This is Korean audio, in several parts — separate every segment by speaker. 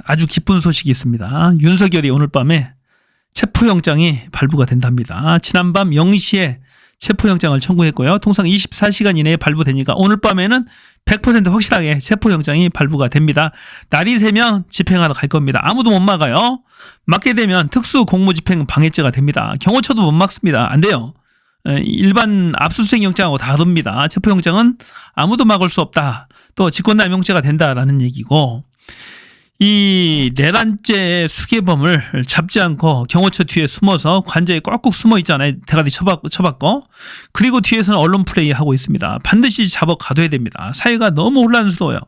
Speaker 1: 아주 기쁜 소식이 있습니다. 윤석열이 오늘 밤에 체포영장이 발부가 된답니다. 지난밤 0시에 체포영장을 청구했고요. 통상 24시간 이내에 발부되니까 오늘 밤에는 100% 확실하게 체포영장이 발부가 됩니다. 날이 새면 집행하러 갈 겁니다. 아무도 못 막아요. 막게 되면 특수공무집행 방해죄가 됩니다. 경호처도 못 막습니다. 안 돼요. 일반 압수수색 영장하고 다릅니다. 체포영장은 아무도 막을 수 없다. 또 직권남용죄가 된다라는 얘기고, 이 내란죄의 수괴범을 잡지 않고 경호처 뒤에 숨어서 관저에 꽉꾹 숨어 있잖아요. 대가리 쳐박고. 그리고 뒤에서는 언론 플레이하고 있습니다. 반드시 잡아 가둬야 됩니다. 사회가 너무 혼란스러워요.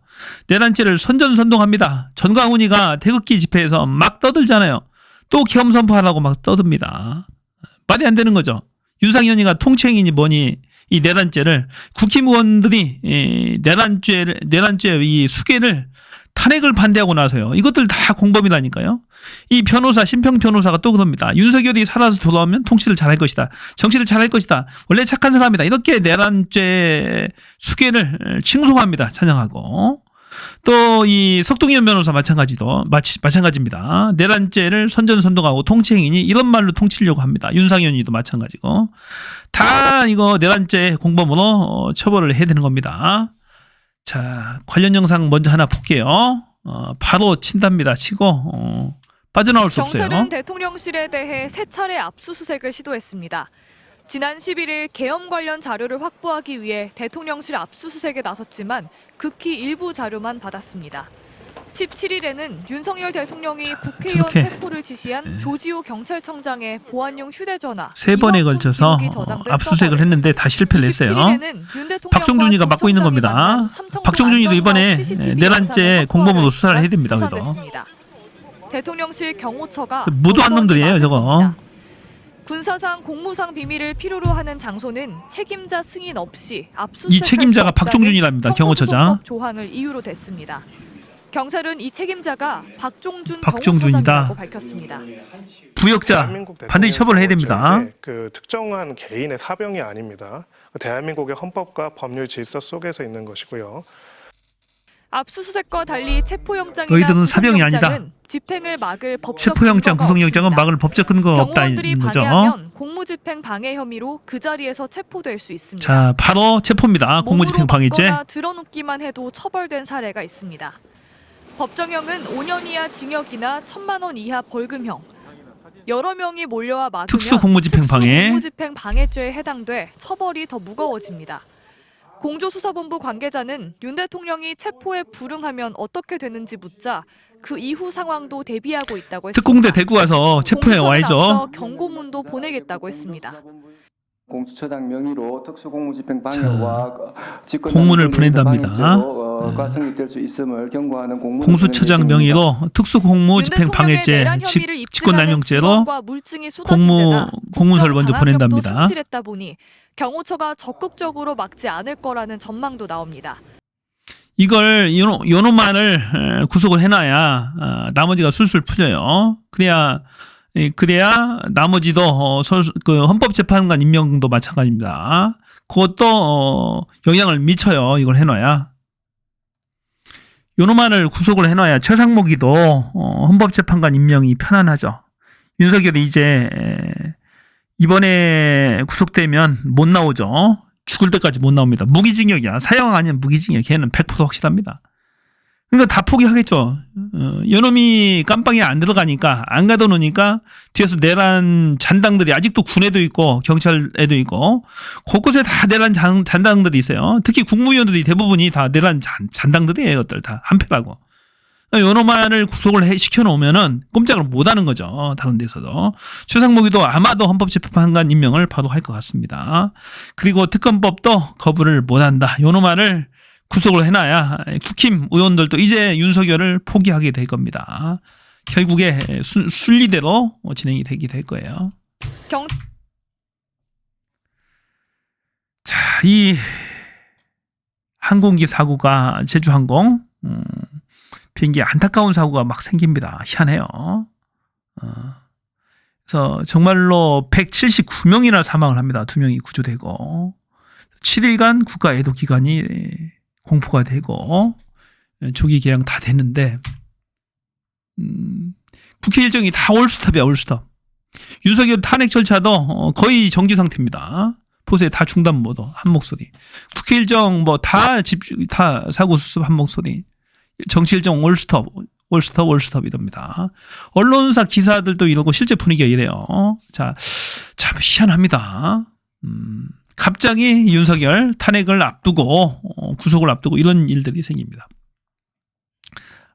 Speaker 1: 내란죄를 선전선동합니다. 전광훈이가 태극기 집회에서 막 떠들잖아요. 또 계엄선포하라고 막 떠듭니다. 말이 안 되는 거죠. 윤상현이가 통치행위니 뭐니 이 내란죄를 국힘의원들이 내란죄 이 수괴를 탄핵을 반대하고 나서요. 이것들 다 공범이라니까요. 이 변호사, 심평 변호사가 또 그럽니다. 윤석열이 살아서 돌아오면 통치를 잘할 것이다. 정치를 잘할 것이다. 원래 착한 사람이다. 이렇게 내란죄 수괴를 칭송합니다. 찬양하고. 또 이 석동현 변호사 마찬가지입니다. 내란죄를 선전선동하고 통치행위니 이런 말로 통치려고 합니다. 윤상현이도 마찬가지고. 다 이거 내란죄 공범으로 처벌을 해야 되는 겁니다. 자, 관련 영상 먼저 하나 볼게요. 바로 친답니다. 치고 빠져나올 수 없어요.
Speaker 2: 경찰은 대통령실에 대해 세 차례 압수수색을 시도했습니다. 지난 11일 계엄 관련 자료를 확보하기 위해 대통령실 압수수색에 나섰지만 극히 일부 자료만 받았습니다. 17일에는 윤석열 대통령이 국회의원 체포를 지시한 조지호 경찰청장의 보안용 휴대전화
Speaker 1: 세 번에 걸쳐서 압수수색을 했는데 다 실패를 했어요. 박종준이가 맡고 있는 겁니다. 박종준이도 이번에 내란죄 공범으로 수사를 해야 됩니다. 그래도
Speaker 2: 대통령실 경호처가
Speaker 1: 무도한 놈들이에요 저거.
Speaker 2: 군사상 공무상 비밀을 필요로 하는 장소는 책임자 승인 없이 압수수색할
Speaker 1: 이 책임자가 박종준이랍니다. 경호처장.
Speaker 2: 조항을 이유로 댔습니다. 경찰은 이 책임자가 박종준이다 경호처장이라고 밝혔습니다.
Speaker 1: 부역자 반드시 처벌해야 됩니다.
Speaker 3: 그 특정한 개인의 사병이 아닙니다. 대한민국의 헌법과 법률 질서 속에서 있는 것이고요.
Speaker 2: 압수수색과 달리 체포영장이나
Speaker 1: 너희들은 사병이 아니다.
Speaker 2: 집행을 막을 법적
Speaker 1: 체포영장, 구속영장은 막을 법적 근거가 없다는 거죠.
Speaker 2: 방해하면 공무집행 방해 혐의로 그 자리에서 체포될 수 있습니다.
Speaker 1: 자, 바로 체포입니다. 공무집행 방해죄.
Speaker 2: 드러눕기만 해도 처벌된 사례가 있습니다. 법정형은 5년 이하 징역이나 1,000만 원 이하 벌금형. 여러 명이 몰려와 막으면
Speaker 1: 특수공무집행 방해.
Speaker 2: 공무집행 방해죄에 해당돼 처벌이 더 무거워집니다. 공조수사본부 관계자는 윤 대통령이 체포에 불응하면 어떻게 되는지 묻자 그 이후 상황도 대비하고 있다고 했습니다.
Speaker 1: 특공대 대구 가서 체포해 와야죠.
Speaker 2: 경고문도 보내겠다고 했습니다.
Speaker 4: 공수처장 명의로 특수공무집행 방해와
Speaker 1: 공문을 보낸답니다.
Speaker 4: 성립될 수 있음을 경고하는
Speaker 1: 공수처장 명의로 특수공무집행 방해죄, 직권남용죄로 공문서를 먼저 보낸답니다.
Speaker 2: 상실했다 보니 경호처가 적극적으로 막지 않을 거라는 전망도 나옵니다.
Speaker 1: 이걸 요놈만을 구속을 해놔야 나머지가 술술 풀려요. 그래야 나머지도 그 헌법재판관 임명도 마찬가지입니다. 그것도 영향을 미쳐요. 이걸 해놔야. 요놈만을 구속을 해놔야 최상목이도 헌법재판관 임명이 편안하죠. 윤석열이 이제 이번에 구속되면 못 나오죠. 죽을 때까지 못 나옵니다. 무기징역이야. 사형 아니면 무기징역. 걔는 100% 확실합니다. 그러니까 다 포기하겠죠. 요놈이 깜빵에 안 들어가니까, 안 가둬놓으니까 뒤에서 내란 잔당들이 아직도 군에도 있고 경찰에도 있고 곳곳에 다 내란 잔당들이 있어요. 특히 국무위원들이 대부분이 다 내란 잔당들이에요. 이것들 다 한패라고. 요놈만을 구속을 시켜놓으면은 꼼짝을 못하는 거죠. 다른 데서도. 최상목이도 아마도 헌법재판관 임명을 바로 할 것 같습니다. 그리고 특검법도 거부를 못한다. 요놈만을 구속을 해놔야 국힘 의원들도 이제 윤석열을 포기하게 될 겁니다. 결국에 순리대로 진행이 되게 될 거예요. 자, 이 항공기 사고가 제주항공 비행기 안타까운 사고가 막 생깁니다. 희한해요. 그래서 정말로 179명이나 사망을 합니다. 2명이 구조되고 7일간 국가 애도 기간이 공포가 되고 조기 개항 다 됐는데 국회 일정이 다 올스톱이야, 올스톱. 윤석열 탄핵 절차도 거의 정지 상태입니다. 보세요. 다 중단 모드, 한 목소리. 국회 일정 뭐 다 사고 수습 한 목소리. 정치 일정 올스톱 이럽니다. 언론사 기사들도 이러고 실제 분위기가 이래요. 자, 참 희한합니다. 갑자기 윤석열 탄핵을 앞두고 구속을 앞두고 이런 일들이 생깁니다.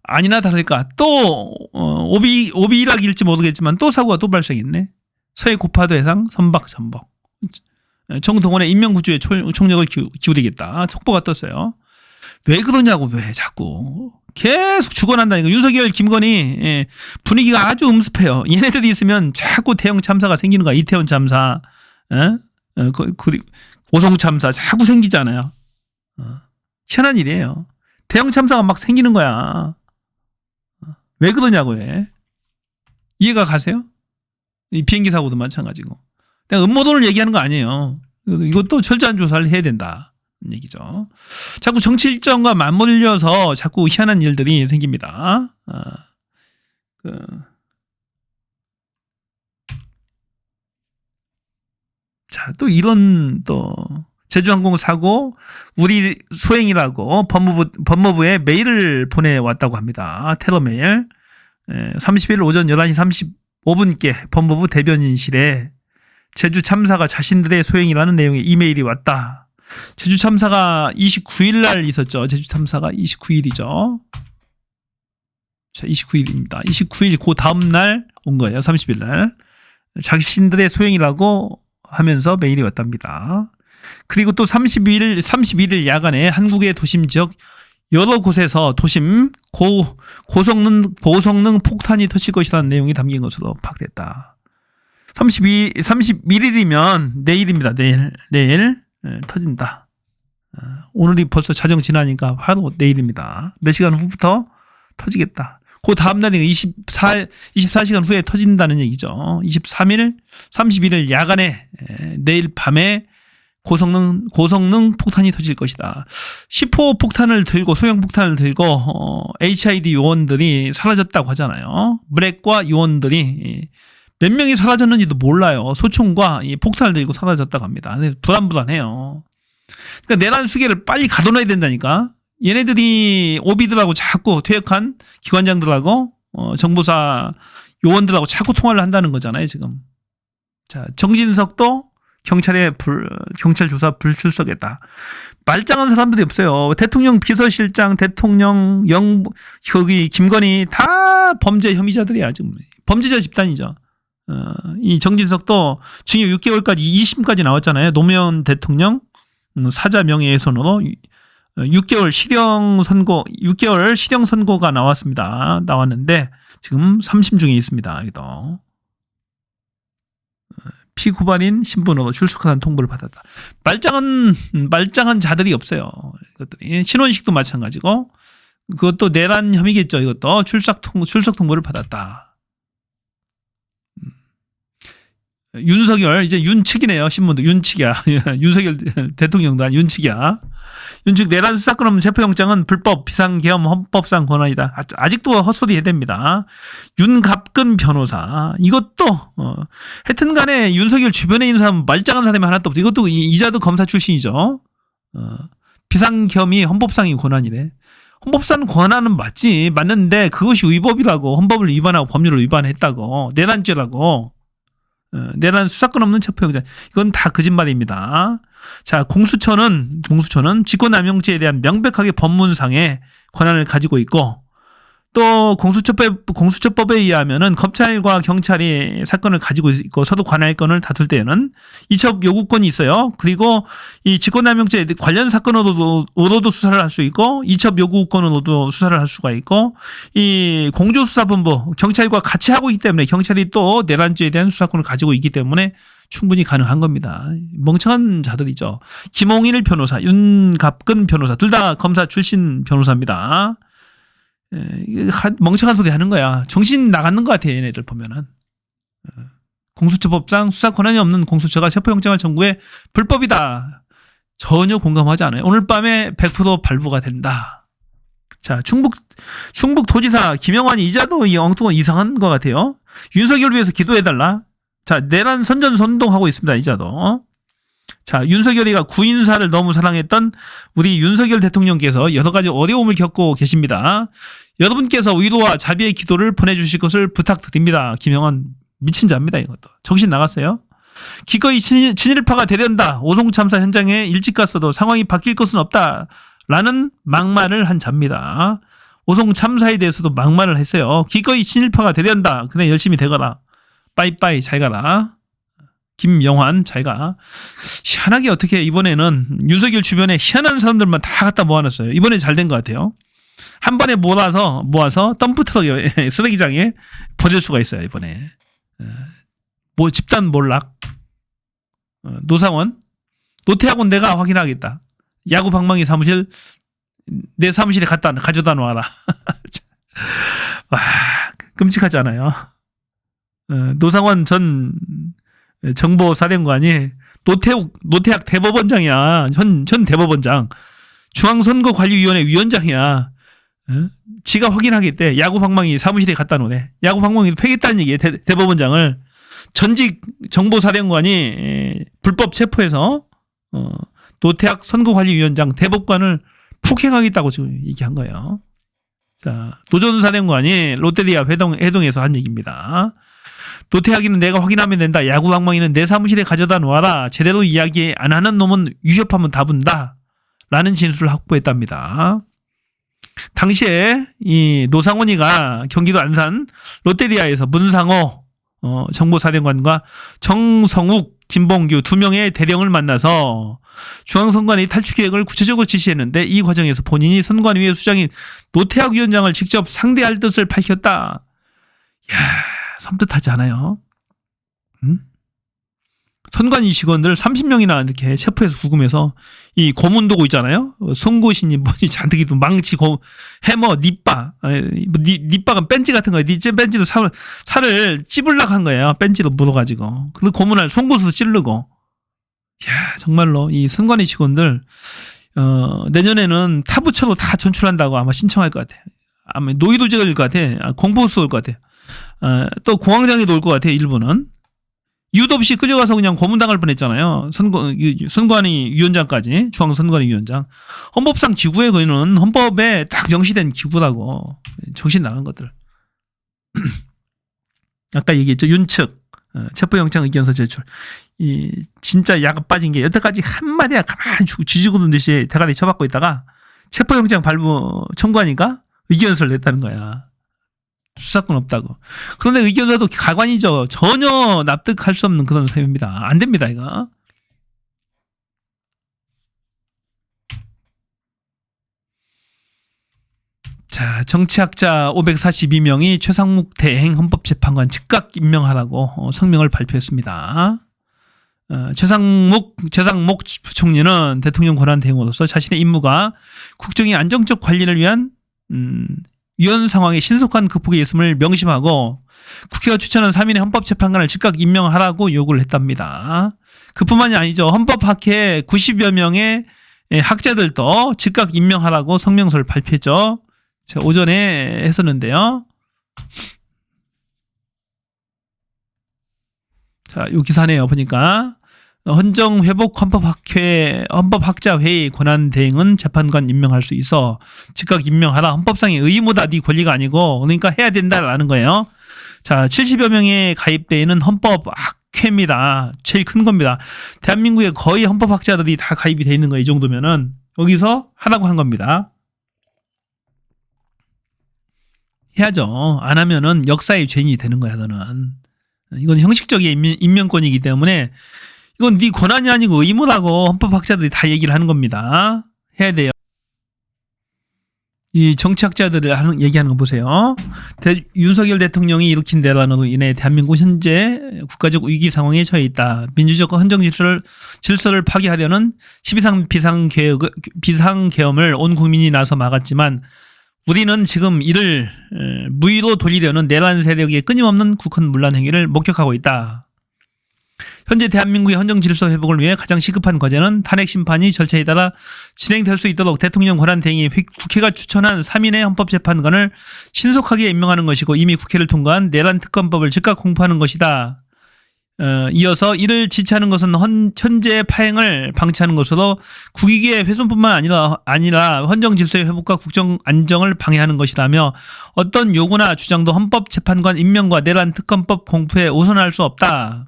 Speaker 1: 아니나 다를까 또 오비락일지 모르겠지만 또 사고가 또 발생했네. 서해 고파도 해상 선박 전복. 정동원의 인명구조에 총력을 기울이겠다. 속보가 떴어요. 왜 그러냐고 왜 자꾸 계속 죽어난다니까. 윤석열 김건희 분위기가 아주 음습해요. 얘네들이 있으면 자꾸 대형 참사가 생기는 거야. 이태원 참사, 고성 참사 자꾸 생기잖아요. 희한한 일이에요. 대형 참사가 막 생기는 거야. 왜 그러냐고 왜. 이해가 가세요? 이 비행기 사고도 마찬가지고. 내가 음모론을 얘기하는 거 아니에요. 이것도 철저한 조사를 해야 된다. 얘기죠. 자꾸 정치 일정과 맞물려서 자꾸 희한한 일들이 생깁니다. 자, 또 이런 또 제주항공 사고 우리 소행이라고 법무부에 메일을 보내왔다고 합니다. 테러 메일. 30일 오전 11시 35분께 법무부 대변인실에 제주 참사가 자신들의 소행이라는 내용의 이메일이 왔다. 제주 참사가 29일 날 있었죠. 제주 참사가 29일이죠. 자, 29일입니다. 29일 그 다음 날 온 거예요. 30일 날. 자신들의 소행이라고 하면서 메일이 왔답니다. 그리고 또 31일 야간에 한국의 도심 지역 여러 곳에서 도심 고성능 폭탄이 터질 것이라는 내용이 담긴 것으로 파악됐다. 31일이면 내일입니다. 내일 터진다. 오늘이 벌써 자정 지나니까 바로 내일입니다. 몇 시간 후부터 터지겠다. 그 다음날이 24시간 후에 터진다는 얘기죠. 31일 야간에 내일 밤에 고성능 폭탄이 터질 것이다. 10호 폭탄을 들고 소형 폭탄을 들고 HID 요원들이 사라졌다고 하잖아요. 블랙과 요원들이 몇 명이 사라졌는지도 몰라요. 소총과 이 폭탄을 들고 사라졌다고 합니다. 불안해요. 그러니까 내란 수계를 빨리 가둬놔야 된다니까. 얘네들이 오비들하고 자꾸 퇴역한 기관장들하고 정보사 요원들하고 자꾸 통화를 한다는 거잖아요. 지금. 자, 정진석도 경찰 조사 불출석했다. 말짱한 사람들이 없어요. 대통령 비서실장, 대통령 김건희 다 범죄 혐의자들이야. 지금 범죄자 집단이죠. 이 정진석도 징역 6개월까지 2심까지 나왔잖아요. 노무현 대통령 사자 명예훼손으로 6개월 실형 선고가 나왔는데 지금 3심 중에 있습니다. 여기도. 피고발인 신분으로 출석하는 통보를 받았다. 말짱한 자들이 없어요. 이것들이. 신원식도 마찬가지고 그것도 내란 혐의겠죠. 이것도 출석 통보를 받았다. 윤석열 이제 윤측이네요. 신문도 윤측이야. 윤석열 대통령도 아닌 윤측이야. 윤측 내란 수사권 없는 체포영장은 불법 비상계엄 헌법상 권한이다. 아직도 헛소리 해댑니다. 윤갑근 변호사 이것도 하여튼 간에 윤석열 주변에 있는 사람 말짱한 사람이 하나도 없어. 이것도 이자도 검사 출신이죠. 비상계엄이 헌법상의 권한이래. 헌법상 권한은 맞는데 그것이 위법이라고. 헌법을 위반하고 법률을 위반했다고. 내란죄라고. 내란 수사권 없는 체포영장. 이건 다 거짓말입니다. 자, 공수처는 직권남용죄에 대한 명백하게 법문상의 권한을 가지고 있고 또 공수처법에 의하면은 검찰과 경찰이 사건을 가지고 있고 서로 관할 건을 다툴 때에는 이첩 요구권이 있어요. 그리고 이 직권남용죄 관련 사건으로도 수사를 할 수 있고 이첩 요구권으로도 수사를 할 수가 있고 이 공조수사본부 경찰과 같이 하고 있기 때문에 경찰이 또 내란죄에 대한 수사권을 가지고 있기 때문에 충분히 가능한 겁니다. 멍청한 자들이죠. 김홍일 변호사, 윤갑근 변호사 둘 다 검사 출신 변호사입니다. 멍청한 소리 하는 거야. 정신 나가는 것 같아. 얘네들 보면은. 공수처법상 수사 권한이 없는 공수처가 체포영장을 청구해 불법이다. 전혀 공감하지 않아요. 오늘 밤에 100% 발부가 된다. 자, 충북 도지사 김영환 이자도 이 엉뚱한 이상한 것 같아요. 윤석열 위해서 기도해달라. 자, 내란 선전선동하고 있습니다. 이자도. 자, 윤석열이가 구인사를 너무 사랑했던 우리 윤석열 대통령께서 여러 가지 어려움을 겪고 계십니다. 여러분께서 위로와 자비의 기도를 보내주실 것을 부탁드립니다. 김영환 미친 자입니다. 이것도. 정신 나갔어요. 기꺼이 친일파가 되련다. 오송 참사 현장에 일찍 갔어도 상황이 바뀔 것은 없다. 라는 막말을 한 자입니다. 오송 참사에 대해서도 막말을 했어요. 기꺼이 친일파가 되련다. 그래 열심히 되거라. 빠이빠이 잘 가라. 김영환 잘 가. 희한하게 어떻게 이번에는 윤석열 주변에 희한한 사람들만 다 갖다 모아놨어요. 이번에 잘 된 것 같아요. 한 번에 모아서 덤프트럭 쓰레기장에 버릴 수가 있어요. 이번에. 뭐 집단 몰락. 노상원. 노태하고는 내가 확인하겠다. 야구 방망이 사무실 내 사무실에 가져다 놓아라. 와, 끔찍하지 않아요? 노상원 전 정보사령관이 노태학 대법원장이야. 현 대법원장. 중앙선거관리위원회 위원장이야. 지가 확인하겠대. 야구 방망이 사무실에 갖다 놓네. 야구 방망이 패겠다는 얘기에 대법원장을 전직 정보사령관이 불법 체포해서 노태학 선거관리위원장 대법관을 폭행하겠다고 지금 얘기한 거예요. 자, 노전 사령관이 롯데리아 회동에서 한 얘기입니다. 노태학이는 내가 확인하면 된다. 야구 방망이는 내 사무실에 가져다 놓아라. 제대로 이야기 안 하는 놈은 위협하면 다 분다. 라는 진술을 확보했답니다. 당시에 이 노상원이가 경기도 안산 롯데리아에서 문상호 정보사령관과 정성욱, 김봉규 두 명의 대령을 만나서 중앙선관위 탈취 계획을 구체적으로 지시했는데 이 과정에서 본인이 선관위의 수장인 노태학 위원장을 직접 상대할 뜻을 밝혔다. 이야, 섬뜩하지 않아요? 선관위 직원들 30명이나 이렇게 체포해서 구금해서 이 고문도구 있잖아요. 송고신이 뭐지 잔뜩이도 망치, 해머, 니빠. 니빠가 벤치 같은 거예요. 벤치도 살을 찝으려고 한 거예요. 벤치로 물어가지고. 그리고 고문할 송곳으로 찌르고. 이야, 정말로 이 선관위 직원들 내년에는 타부처로 다 전출한다고 아마 신청할 것 같아요. 아마 노이도제가 될 것 같아. 공보수 올 것 같아. 또 공황장애도 올 것 같아. 일부는. 이유도 없이 끌려가서 그냥 고문당할 뻔했잖아요. 선관위 위원장까지. 중앙선관위 위원장. 헌법상 기구에 거는 헌법에 딱 명시된 기구라고. 정신 나간 것들. 아까 얘기했죠. 윤측. 체포영장 의견서 제출. 이 진짜 야가 빠진 게 여태까지 한마디야 가만히 쥐지고는 듯이 대가리 쳐박고 있다가 체포영장 발부 청구하니까 의견서를 냈다는 거야. 수사권 없다고. 그런데 의견서도 가관이죠. 전혀 납득할 수 없는 그런 사유입니다. 안 됩니다, 이거. 자, 정치학자 542명이 최상목 대행 헌법재판관 즉각 임명하라고 성명을 발표했습니다. 최상목 부총리는 대통령 권한 대행으로서 자신의 임무가 국정의 안정적 관리를 위한 이런 상황의 신속한 극복에 있음을 명심하고 국회가 추천한 3인의 헌법재판관을 즉각 임명하라고 요구를 했답니다. 그뿐만이 아니죠. 헌법학회 90여 명의 학자들도 즉각 임명하라고 성명서를 발표했죠. 제가 오전에 했었는데요. 자, 요 기사네요. 보니까 헌정회복 헌법학자회의 권한대행은 재판관 임명할 수 있어 즉각 임명하라. 헌법상의 의무다. 네 권리가 아니고 그러니까 해야 된다라는 거예요. 자, 70여 명의 가입되어 있는 헌법학회입니다. 제일 큰 겁니다. 대한민국의 거의 헌법학자들이 다 가입이 되어 있는 거예요. 이 정도면은 여기서 하라고 한 겁니다. 해야죠. 안 하면은 역사의 죄인이 되는 거야. 너는. 이건 형식적인 임명권이기 때문에 이건 네 권한이 아니고 의무라고 헌법학자들이 다 얘기를 하는 겁니다. 해야 돼요. 이 정치학자들이 얘기하는 거 보세요. 윤석열 대통령이 일으킨 대란으로 인해 대한민국 현재 국가적 위기 상황에 처해 있다. 민주적 헌정 질서를 파괴하려는 12상 비상계엄을 온 국민이 나서 막았지만 우리는 지금 이를 무위로 돌리려는 내란 세력의 끊임없는 국헌문란 행위를 목격하고 있다. 현재 대한민국의 헌정 질서 회복을 위해 가장 시급한 과제는 탄핵 심판이 절차에 따라 진행될 수 있도록 대통령 권한 대행이 국회가 추천한 3인의 헌법재판관을 신속하게 임명하는 것이고 이미 국회를 통과한 내란 특검법을 즉각 공포하는 것이다. 이어서 이를 지체하는 것은 현재 파행을 방치하는 것으로 국익의 훼손뿐만 아니라 헌정 질서의 회복과 국정 안정을 방해하는 것이라며 어떤 요구나 주장도 헌법재판관 임명과 내란 특검법 공포에 오선할 수 없다.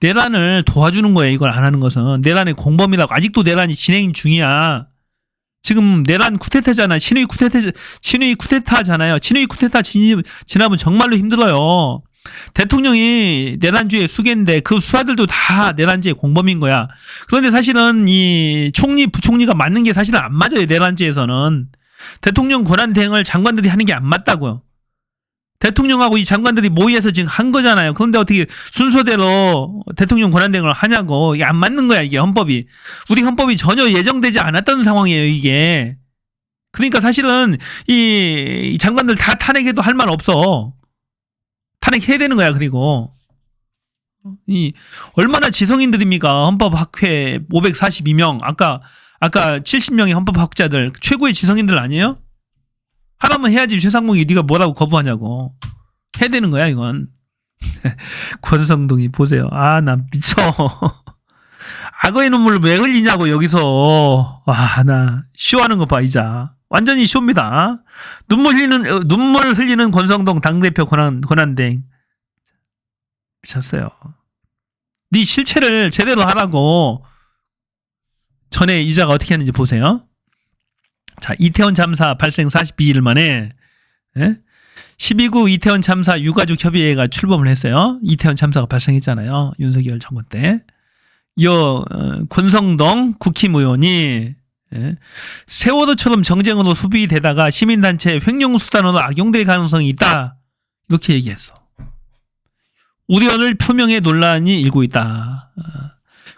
Speaker 1: 내란을 도와주는 거예요. 이걸 안 하는 것은. 내란의 공범이라고. 아직도 내란이 진행 중이야. 지금 내란 쿠데타잖아. 친위 쿠데타잖아요. 친위 쿠데타 진압은 정말로 힘들어요. 대통령이 내란주의 수괴인데 그 수사들도 다 내란주의 공범인 거야. 그런데 사실은 이 총리, 부총리가 맞는 게 사실은 안 맞아요. 내란주에서는. 대통령 권한 대행을 장관들이 하는 게 안 맞다고요. 대통령하고 이 장관들이 모의해서 지금 한 거잖아요. 그런데 어떻게 순서대로 대통령 권한 대행을 하냐고. 이게 안 맞는 거야, 이게 헌법이. 우리 헌법이 전혀 예정되지 않았던 상황이에요, 이게. 그러니까 사실은 이 장관들 다 탄핵해도 할 말 없어. 탄핵해야 되는 거야. 그리고 이 얼마나 지성인들입니까? 헌법학회 542명. 아까 70명의 헌법학자들 최고의 지성인들 아니에요? 하라면 해야지. 최상목이 네가 뭐라고 거부하냐고. 해야 되는 거야 이건. 권성동이 보세요. 아, 나 미쳐. 악어의 눈물을 왜 흘리냐고 여기서. 와, 나 쇼하는 거 봐 이자. 완전히 쇼입니다. 눈물 흘리는 권성동 당대표 권한대행. 미쳤어요. 네 실체를 제대로 하라고. 전에 이자가 어떻게 했는지 보세요. 자, 이태원 참사 발생 42일 만에 12구 이태원 참사 유가족 협의회가 출범을 했어요. 이태원 참사가 발생했잖아요. 윤석열 정권 때. 권성동 국힘의원이 세월호처럼 정쟁으로 소비되다가 시민단체 횡령수단으로 악용될 가능성이 있다. 이렇게 얘기했어. 우려를 표명해 논란이 일고 있다.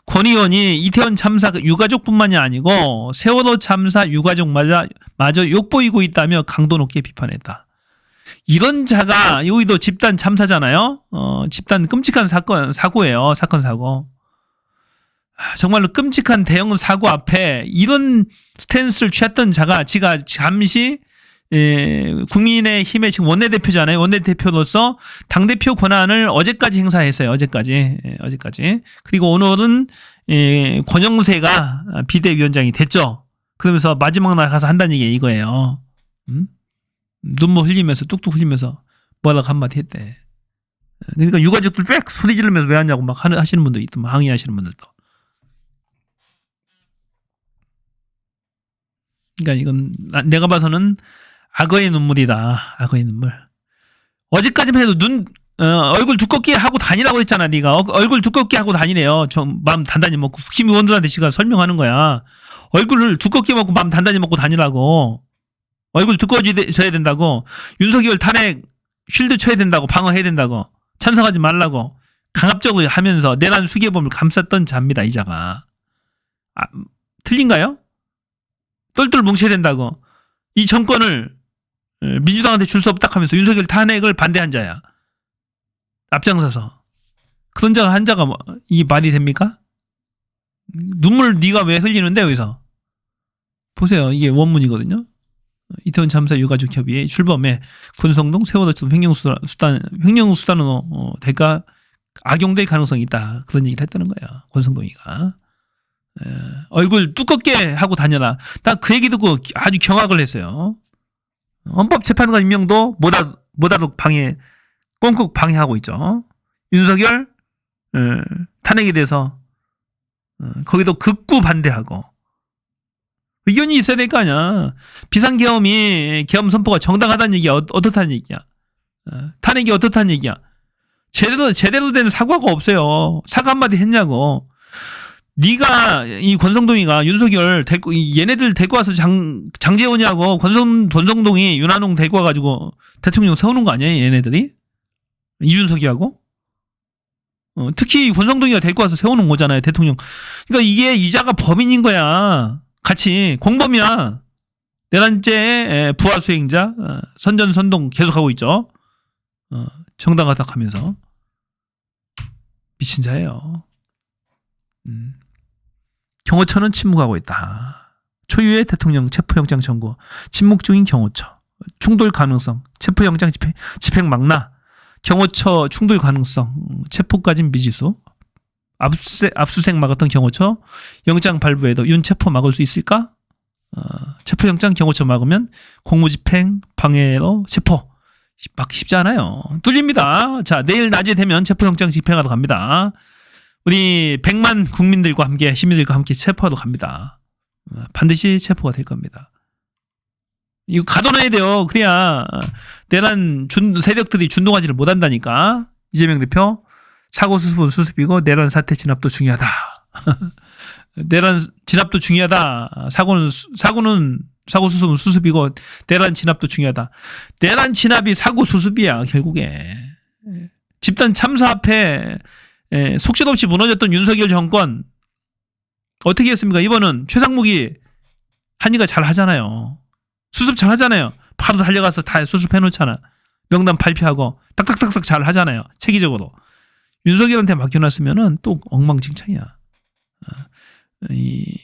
Speaker 1: 권 의원이 이태원 참사 유가족뿐만이 아니고 세월호 참사 유가족마저 욕보이고 있다며 강도 높게 비판했다. 이런 자가 여기도 집단 참사잖아요. 집단 끔찍한 사고예요. 사고. 정말로 끔찍한 대형 사고 앞에 이런 스탠스를 취했던 자가 지가 잠시 국민의힘의 지금 원내대표잖아요. 원내대표로서 당대표 권한을 어제까지 행사했어요. 어제까지. 그리고 오늘은 권영세가 비대위원장이 됐죠. 그러면서 마지막 날 가서 한다는 얘기 이거예요. 눈물 흘리면서 뚝뚝 흘리면서 뭐라고 한마디 했대. 그러니까 유가족들 빽 소리 지르면서 왜 하냐고 막 하시는 분도 있고 항의하시는 분들도. 그러니까 이건 내가 봐서는 악어의 눈물이다. 악어의 눈물. 어제까지만 해도 얼굴 두껍게 하고 다니라고 했잖아. 네가 얼굴 두껍게 하고 다니래요. 좀 마음 단단히 먹고 국힘 의원들한테 지가 설명하는 거야. 얼굴을 두껍게 먹고 마음 단단히 먹고 다니라고. 얼굴 두꺼워져야 된다고. 윤석열 탄핵 쉴드 쳐야 된다고. 방어해야 된다고. 찬성하지 말라고. 강압적으로 하면서 내란 수개범을 감쌌던 자입니다. 이 자가. 틀린가요? 똘똘 뭉쳐야 된다고. 이 정권을 민주당한테 줄 수 없다 하면서 윤석열 탄핵을 반대한 자야. 앞장서서. 그런 자가 한 자가 이게 말이 됩니까? 눈물 네가 왜 흘리는데 여기서. 보세요. 이게 원문이거든요. 이태원 참사 유가족 협의회 출범에 권성동 세월호처럼 횡령수단으로 악용될 가능성이 있다. 그런 얘기를 했다는 거야. 권성동이가. 얼굴 두껍게 하고 다녀라. 나 그 얘기 듣고 아주 경악을 했어요. 헌법재판관 임명도 못하도록 꽁꽁 방해하고 있죠. 윤석열 탄핵에 대해서 거기도 극구 반대하고. 의견이 있어야 될 거 아니야. 비상계엄이 계엄 선포가 정당하다는 얘기야. 어떻다는 얘기야. 탄핵이 어떻다는 얘기야. 제대로 된 사과가 없어요. 사과 한마디 했냐고. 네가 이 권성동이가 윤석열 얘네들 데리고 와서 장제원이하고 권성동이 윤한홍 데리고 와가지고 대통령 세우는 거 아니야 얘네들이? 이준석이하고? 특히 권성동이가 데리고 와서 세우는 거잖아요 대통령. 그러니까 이게 이자가 범인인 거야. 같이 공범이야. 내란죄 부하 수행자 선전선동 계속하고 있죠. 정당하다 하면서 미친 자예요. 경호처는 침묵하고 있다. 초유의 대통령 체포영장 청구, 침묵 중인 경호처, 충돌 가능성, 체포영장 집행 막나, 경호처 충돌 가능성, 체포까진 미지수, 압수수색 막았던 경호처, 영장 발부에도 윤 체포 막을 수 있을까? 체포영장 경호처 막으면 공무집행 방해로 체포. 막기 쉽지 않아요. 뚫립니다. 자, 내일 낮에 되면 체포영장 집행하러 갑니다. 우리 100만 국민들과 함께, 시민들과 함께 체포하러 갑니다. 반드시 체포가 될 겁니다. 이거 가둬놔야 돼요. 그래야 내란 세력들이 준동하지를 못한다니까. 이재명 대표, 사고 수습은 수습이고 내란 사태 진압도 중요하다. 내란 진압도 중요하다. 사고 수습은 수습이고 내란 진압도 중요하다. 내란 진압이 사고 수습이야 결국에. 집단 참사 앞에 속절없이 무너졌던 윤석열 정권 어떻게 했습니까? 이번은 최상목이 한이가 잘 하잖아요. 수습 잘 하잖아요. 바로 달려가서 다 수습해 놓잖아. 명단 발표하고 딱딱딱딱 잘 하잖아요. 체계적으로. 윤석열한테 맡겨놨으면은 또 엉망진창이야. 이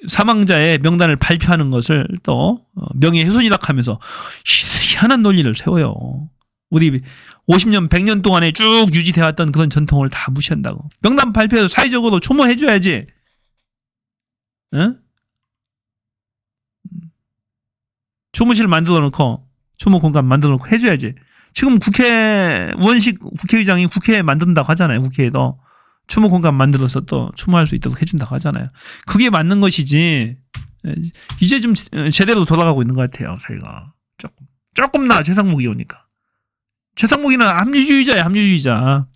Speaker 1: 사망자의 명단을 발표하는 것을 또 명예훼손이라 하면서 희한한 논리를 세워요. 우리 50년, 100년 동안에 쭉 유지되어 왔던 그런 전통을 다 무시한다고. 명단 발표해서 사회적으로 추모해줘야지. 응? 추모실 만들어 놓고, 추모 공간 만들어 놓고 해줘야지. 지금 원식 국회의장이 국회에 만든다고 하잖아요. 국회에도. 추모 공간 만들어서 또 추모할 수 있도록 해준다고 하잖아요. 그게 맞는 것이지. 이제 좀 제대로 돌아가고 있는 것 같아요. 저희가. 조금 나 최상목이 오니까. 최상목이는 합리주의자야, 합리주의자.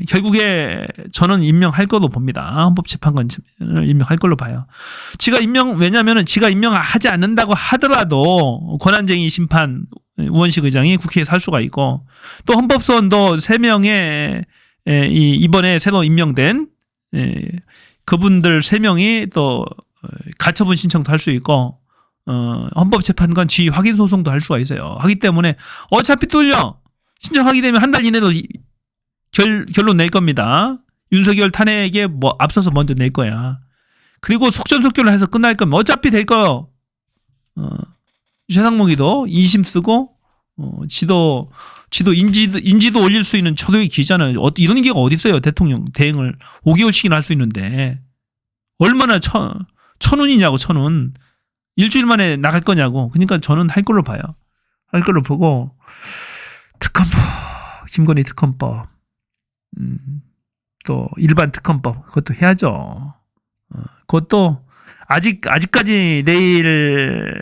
Speaker 1: 결국에 저는 임명할 걸로 봅니다. 헌법재판관을 임명할 걸로 봐요. 왜냐면은 지가 임명하지 않는다고 하더라도 권한쟁의 심판 우원식 의장이 국회에 살 수가 있고, 또 헌법소원도 3명의 이번에 새로 임명된 그분들 3명이 또 가처분 신청도 할 수 있고, 헌법재판관 지휘 확인 소송도 할 수가 있어요. 하기 때문에 어차피 뚫려. 신청하게 되면 한 달 이내로 결론 낼 겁니다. 윤석열 탄핵에 앞서서 먼저 낼 거야. 그리고 속전속결을 해서 끝날 거면 어차피 될 거요. 최상목이도 2심 쓰고 지도 인지도 올릴 수 있는 초도의 기잖아요. 이런 기회가 어디 있어요? 대통령 대행을 5개월씩이나 할 수 있는데 얼마나 천운이냐고. 천운. 일주일 만에 나갈 거냐고. 그러니까 저는 할 걸로 봐요. 할 걸로 보고 특검법, 김건희 특검법, 또 일반 특검법 그것도 해야죠. 그것도 아직까지 내일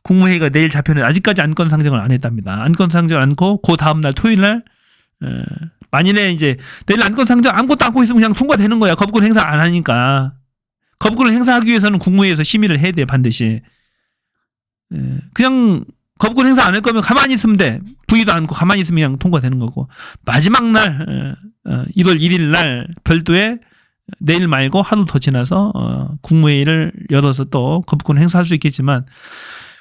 Speaker 1: 국무회의가 내일 잡혀는 아직까지 안건 상정을 안 했답니다. 안건 상정을 않고 그 다음 날 토요일 날 만일에 이제 내일 안건 상정 아무것도 않고 있으면 그냥 통과되는 거야. 거부권 행사 안 하니까. 거부권을 행사하기 위해서는 국무회의에서 심의를 해야 돼, 반드시. 그냥 거부권 행사 안 할 거면 가만히 있으면 돼. 부의도 않고 가만히 있으면 그냥 통과되는 거고. 마지막 날 1월 1일 날 별도의 내일 말고 하루 더 지나서 국무회의를 열어서 또 거부권 행사할 수 있겠지만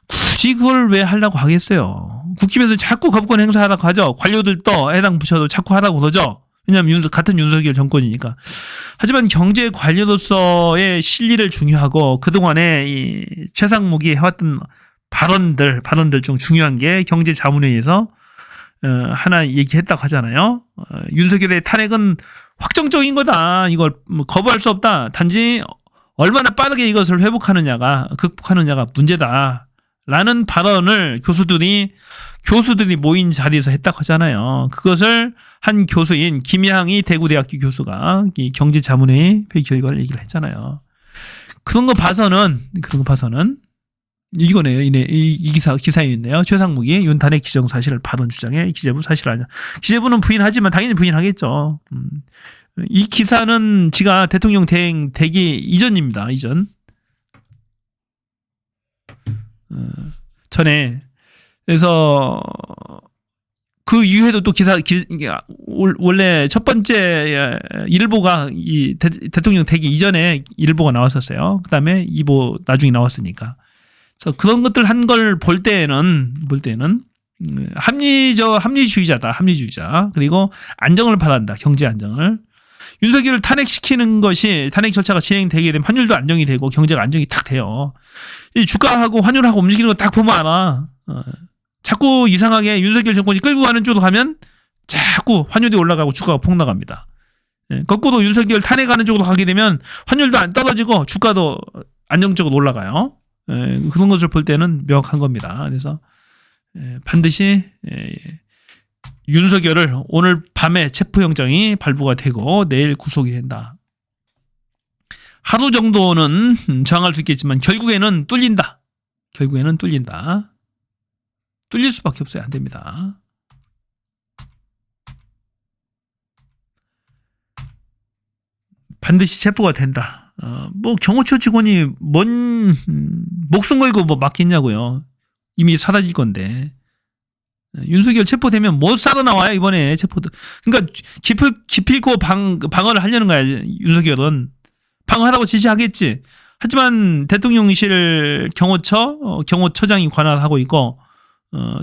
Speaker 1: 굳이 그걸 왜 하려고 하겠어요. 국힘에서 자꾸 거부권 행사하라고 하죠. 관료들도 해당 부처도 자꾸 하라고 그러죠. 왜냐하면 같은 윤석열 정권이니까. 하지만 경제 관료로서의 실리를 중요하고 그동안에 이 최상목이 해왔던 발언들 중 중요한 게 경제자문회의에서 하나 얘기했다고 하잖아요. 윤석열의 탄핵은 확정적인 거다. 이걸 거부할 수 없다. 단지 얼마나 빠르게 이것을 극복하느냐가 문제다. 라는 발언을 교수들이 모인 자리에서 했다고 하잖아요. 그것을 한 교수인 김양희 대구대학교 교수가 이 경제자문회의 회의 결과를 얘기를 했잖아요. 그런 거 봐서는 이거네요. 이 기사에 있네요. 최상목이 윤탄핵 기정사실을 발언 주장해 기재부 사실 아니야. 기재부는 부인하지만 당연히 부인하겠죠. 이 기사는 지가 대통령 대행 되기 이전입니다. 이전. 전에. 그래서 그 이후에도 또 원래 첫 번째 일보가 이 대통령 되기 이전에 일보가 나왔었어요. 그 다음에 2보 나중에 나왔으니까. 그래서 그런 것들 한 걸 볼 때는 합리주의자다. 합리주의자. 그리고 안정을 바란다. 경제 안정을. 윤석열을 탄핵시키는 것이 탄핵 절차가 진행되게 되면 환율도 안정이 되고 경제가 안정이 탁 돼요. 이 주가하고 환율하고 움직이는 거 딱 보면 알아. 자꾸 이상하게 윤석열 정권이 끌고 가는 쪽으로 가면 자꾸 환율이 올라가고 주가가 폭락합니다. 거꾸로 윤석열 탄핵하는 쪽으로 가게 되면 환율도 안 떨어지고 주가도 안정적으로 올라가요. 그런 것을 볼 때는 명확한 겁니다. 그래서 반드시 윤석열을 오늘 밤에 체포영장이 발부가 되고 내일 구속이 된다. 하루 정도는 저항할 수 있겠지만 결국에는 뚫린다. 결국에는 뚫린다. 뚫릴 수밖에 없어요. 안 됩니다. 반드시 체포가 된다. 뭐 경호처 직원이 뭔 목숨 걸고 뭐 맡겠냐고요. 이미 사라질 건데. 윤석열 체포되면 못 살아나와요. 이번에 체포도. 그러니까 기필코 방어를 하려는 거야. 윤석열은. 방어하라고 지시하겠지. 하지만 대통령실 경호처장이 관할하고 있고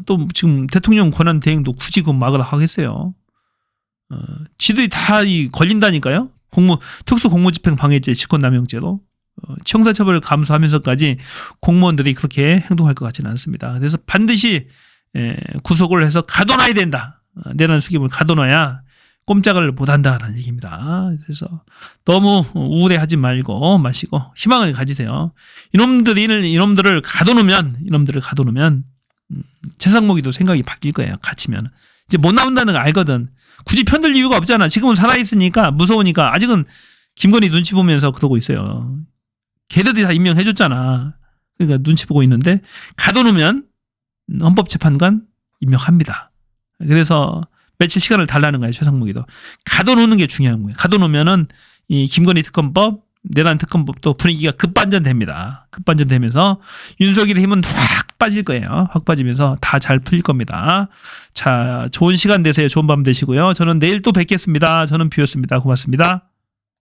Speaker 1: 또 지금 대통령 권한 대행도 굳이 그 막으라 하겠어요. 지들이 다 걸린다니까요. 특수공무집행 방해죄, 직권남용죄로 형사처벌을 감수하면서까지 공무원들이 그렇게 행동할 것 같지는 않습니다. 그래서 반드시 구속을 해서 가둬놔야 된다. 내란 수geb을 가둬놔야 꼼짝을 못한다라는 얘기입니다. 그래서 너무 우울해하지 마시고 희망을 가지세요. 이놈들을 가둬놓으면 최상목이도 생각이 바뀔 거예요. 갇히면 이제 못 나온다는 거 알거든. 굳이 편들 이유가 없잖아. 지금은 살아있으니까 무서우니까 아직은 김건희 눈치 보면서 그러고 있어요. 걔들이 다 임명해줬잖아. 그러니까 눈치 보고 있는데 가둬놓으면 헌법재판관 임명합니다. 그래서 며칠 시간을 달라는 거예요. 최상목이도. 가둬놓는 게 중요한 거예요. 가둬놓으면은 이 김건희 특검법, 내란 특검법도 분위기가 급반전됩니다. 급반전되면서 윤석열의 힘은 확 빠질 거예요. 확 빠지면서 다 잘 풀릴 겁니다. 자, 좋은 시간 되세요. 좋은 밤 되시고요. 저는 내일 또 뵙겠습니다. 저는 뷰였습니다. 고맙습니다.